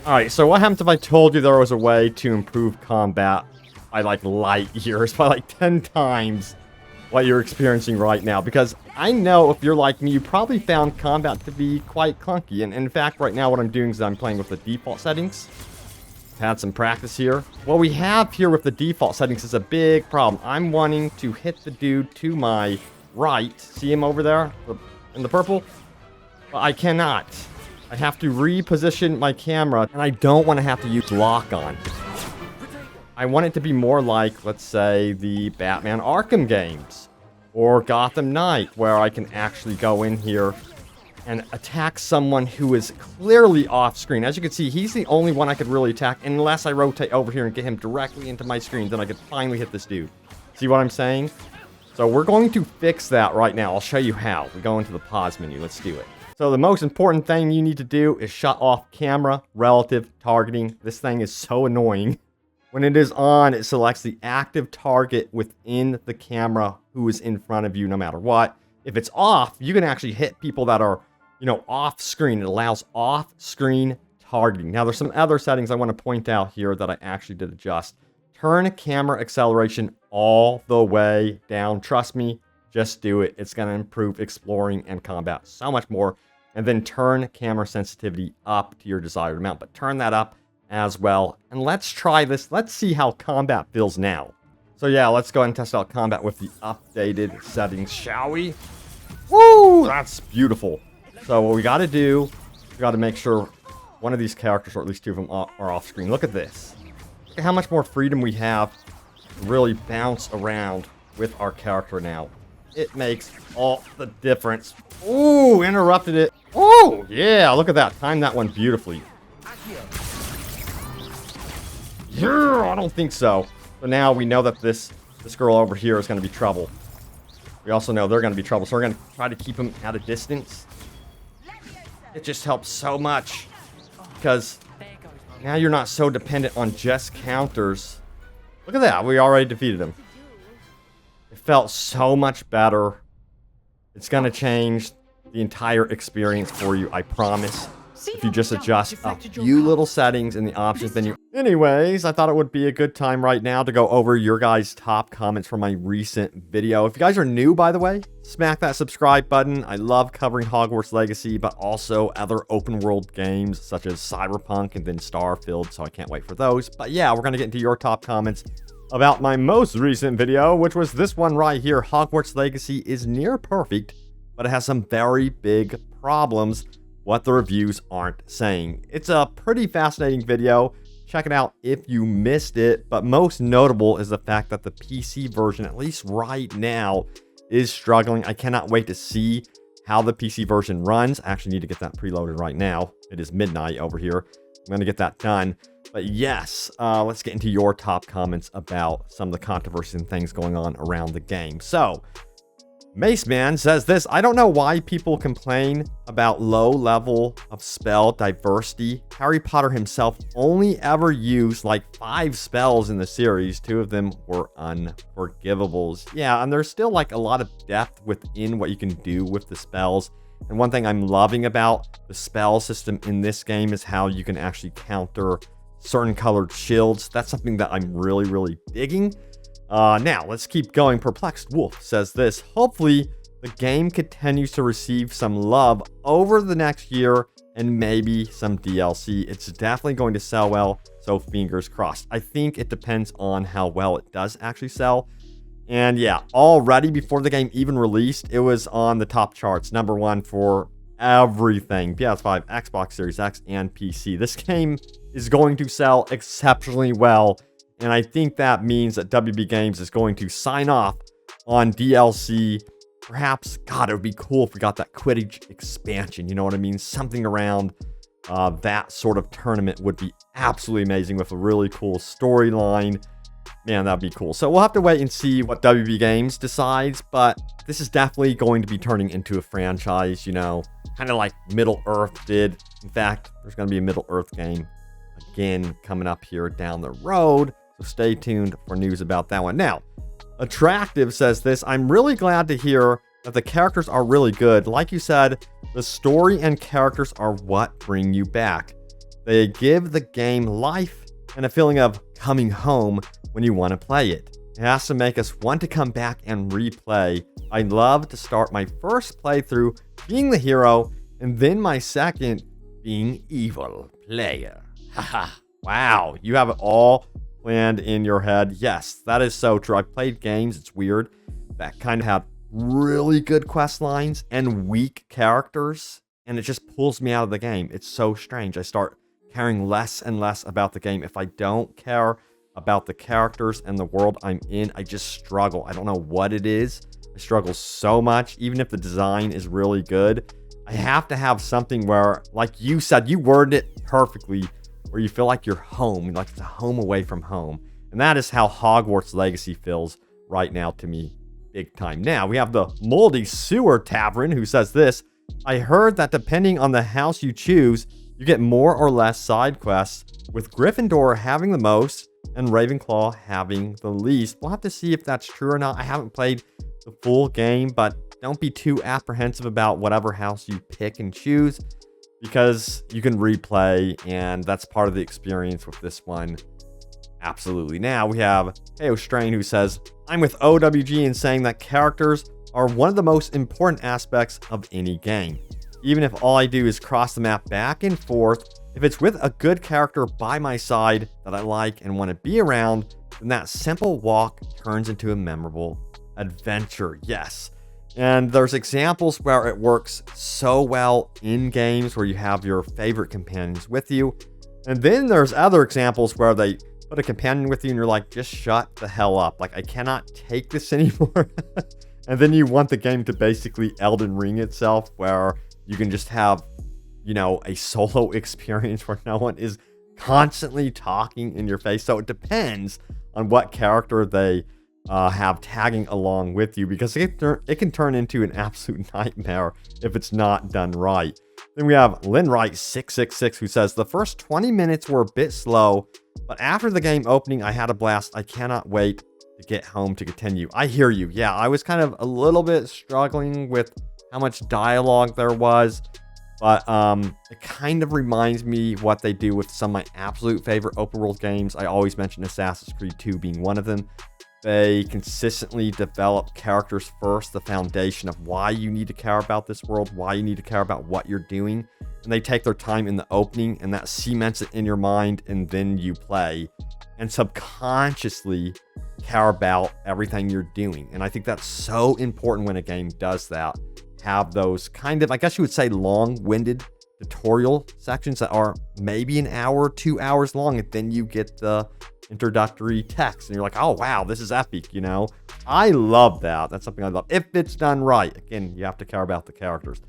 Alright, so what happens if I told you there was a way to improve combat by like light years, by like 10 times what you're experiencing right now? Because I know if you're like me, you probably found combat to be quite clunky. And in fact, right now what I'm doing is I'm playing with the default settings. I've had some practice here. What we have here with the default settings is a big problem. I'm wanting to hit the dude to my right. See him over there in the purple? But I cannot. I have to reposition my camera, and I don't want to have to use lock-on. I want it to be more like, let's say, the Batman Arkham games, or Gotham Knight, where I can actually go in here and attack someone who is clearly off-screen. As you can see, he's the only one I could really attack, unless I rotate over here and get him directly into my screen, then I could finally hit this dude. See what I'm saying? So we're going to fix that right now. I'll show you how. We go into the pause menu. Let's do it. So the most important thing you need to do is shut off camera relative targeting. This thing is so annoying. When it is on, it selects the active target within the camera who is in front of you no matter what. If it's off, you can actually hit people that are, you know, off screen. It allows off screen targeting. Now there's some other settings I want to point out here that I actually did adjust. Turn camera acceleration all the way down. Trust me, just do it. It's going to improve exploring and combat so much more. And then turn camera sensitivity up to your desired amount. But turn that up as well. And let's try this. Let's see how combat feels now. So yeah, let's go ahead and test out combat with the updated settings, shall we? Woo! That's beautiful. So what we got to do, we got to make sure one of these characters, or at least two of them, are off screen. Look at this. Look at how much more freedom we have to really bounce around with our character now. It makes all the difference. Ooh, interrupted it. Oh, yeah, look at that. Timed that one beautifully. Yeah, I don't think so. So now we know that this girl over here is going to be trouble. We also know they're going to be trouble, so we're going to try to keep them at a distance. It just helps so much because now you're not so dependent on just counters. Look at that. We already defeated him. It felt so much better. It's going to change the entire experience for you, I promise. If you just adjust a few little settings in the options menu. Anyways, I thought it would be a good time right now to go over your guys' top comments from my recent video. If you guys are new, by the way, smack that subscribe button. I love covering Hogwarts Legacy, but also other open world games such as Cyberpunk and then Starfield, so I can't wait for those. But yeah, we're going to get into your top comments about my most recent video, which was this one right here. Hogwarts Legacy is near perfect, but it has some very big problems what the reviews aren't saying. It's a pretty fascinating video. Check it out if you missed it, but most notable is the fact that the PC version, at least right now, is struggling. I cannot wait to see how the PC version runs. I actually need to get that preloaded right now. It is midnight over here. I'm going to get that done. But yes, let's get into your top comments about some of the controversy and things going on around the game. So, Maceman says this: I don't know why people complain about low level of spell diversity. Harry Potter himself only ever used like 5 spells in the series. 2 of them were unforgivables. Yeah, and there's still like a lot of depth within what you can do with the spells. And one thing I'm loving about the spell system in this game is how you can actually counter certain colored shields. That's something that I'm really digging. Now, let's keep going. Perplexed Wolf says this: hopefully, the game continues to receive some love over the next year and maybe some DLC. It's definitely going to sell well, so fingers crossed. I think it depends on how well it does actually sell. And yeah, already before the game even released, it was on the top charts. #1 for everything. PS5, Xbox Series X, and PC. This game is going to sell exceptionally well. And I think that means that WB Games is going to sign off on DLC. Perhaps, God, it would be cool if we got that Quidditch expansion. You know what I mean? Something around that sort of tournament would be absolutely amazing with a really cool storyline. Man, that'd be cool. So we'll have to wait and see what WB Games decides. But this is definitely going to be turning into a franchise, you know, kind of like Middle-earth did. In fact, there's going to be a Middle-earth game again coming up here down the road. So stay tuned for news about that one. Now, Attractive says this: I'm really glad to hear that the characters are really good. Like you said, the story and characters are what bring you back. They give the game life and a feeling of coming home when you want to play it. It has to make us want to come back and replay. I love to start my first playthrough being the hero, and then my second being evil player. Haha. Wow, you have it all planned in your head. Yes, that is so true. I've played games, it's weird, that kind of have really good quest lines and weak characters, and it just pulls me out of the game. It's so strange. I start caring less and less about the game. If I don't care about the characters and the world I'm in, I just struggle. I don't know what it is. I struggle so much, even if the design is really good. I have to have something where, like you said, you worded it perfectly, where you feel like you're home, like it's a home away from home. And that is how Hogwarts Legacy feels right now to me, big time. Now, we have the Moldy Sewer Tavern, who says this: I heard that depending on the house you choose, you get more or less side quests, with Gryffindor having the most and Ravenclaw having the least. We'll have to see if that's true or not. I haven't played the full game, but don't be too apprehensive about whatever house you pick and choose, because you can replay, and that's part of the experience with this one. Absolutely. Now we have Heyo Strain, who says, I'm with OWG in saying that characters are one of the most important aspects of any game. Even if all I do is cross the map back and forth, if it's with a good character by my side that I like and want to be around, then that simple walk turns into a memorable adventure. Yes. And there's examples where it works so well in games where you have your favorite companions with you. And then there's other examples where they put a companion with you and you're like, just shut the hell up. Like, I cannot take this anymore. And then you want the game to basically Elden Ring itself, where you can just have, you know, a solo experience where no one is constantly talking in your face. So it depends on what character they have tagging along with you, because it can turn into an absolute nightmare if it's not done right. Then we have Linwright666, who says, the first 20 minutes were a bit slow, but after the game opening, I had a blast. I cannot wait to get home to continue. I hear you. Yeah, I was kind of a little bit struggling with how much dialogue there was, but it kind of reminds me what they do with some of my absolute favorite open world games. I always mention Assassin's Creed 2 being one of them. They consistently develop characters first, the foundation of why you need to care about this world, why you need to care about what you're doing. And they take their time in the opening, and that cements it in your mind, and then you play and subconsciously care about everything you're doing. And I think that's so important when a game does that. Have those kind of, I guess you would say, long-winded tutorial sections that are maybe an hour, 2 hours long, and then you get the introductory text and you're like, oh wow, this is epic, you know. I love that. That's something I love if it's done right. Again, you have to care about the characters.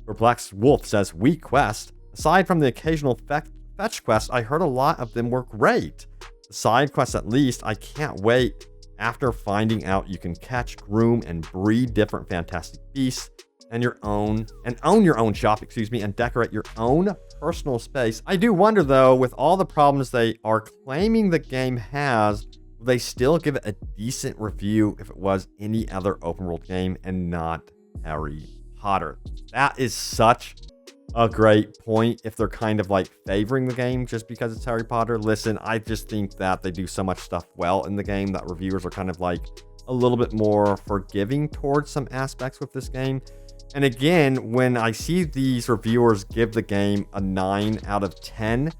Perplexed Wolf says, weak quest. Aside from the occasional fetch quest, I heard a lot of them were great. The side quests, at least, I can't wait after finding out you can catch, groom, and breed different fantastic beasts and own your own shop, and decorate your own personal space. I do wonder, though, with all the problems they are claiming the game has, will they still give it a decent review if it was any other open world game and not Harry Potter? That is such a great point. If they're kind of like favoring the game just because it's Harry Potter, listen, I just think that they do so much stuff well in the game that reviewers are kind of like a little bit more forgiving towards some aspects with this game. And again, when I see these reviewers give the game a 9 out of 10,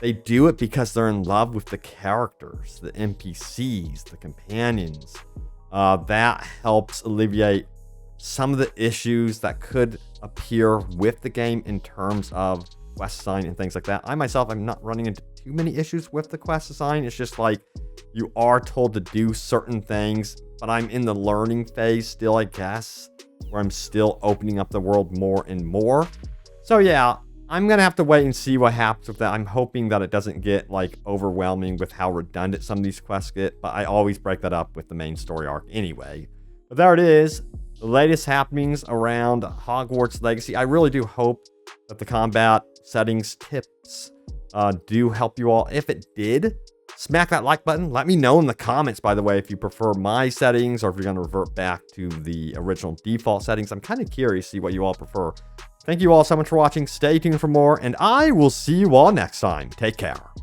they do it because they're in love with the characters, the NPCs, the companions. That helps alleviate some of the issues that could appear with the game in terms of quest design and things like that. I myself, I'm not running into too many issues with the quest design. It's just like you are told to do certain things, but I'm in the learning phase still, I guess, where I'm still opening up the world more and more. So yeah, I'm gonna have to wait and see what happens with that. I'm hoping that it doesn't get like overwhelming with how redundant some of these quests get, but I always break that up with the main story arc anyway. But there it is, the latest happenings around Hogwarts Legacy. I really do hope that the combat settings tips do help you all. If it did, smack that like button. Let me know in the comments, by the way, if you prefer my settings or if you're going to revert back to the original default settings. I'm kind of curious to see what you all prefer. Thank you all so much for watching. Stay tuned for more, and I will see you all next time. Take care.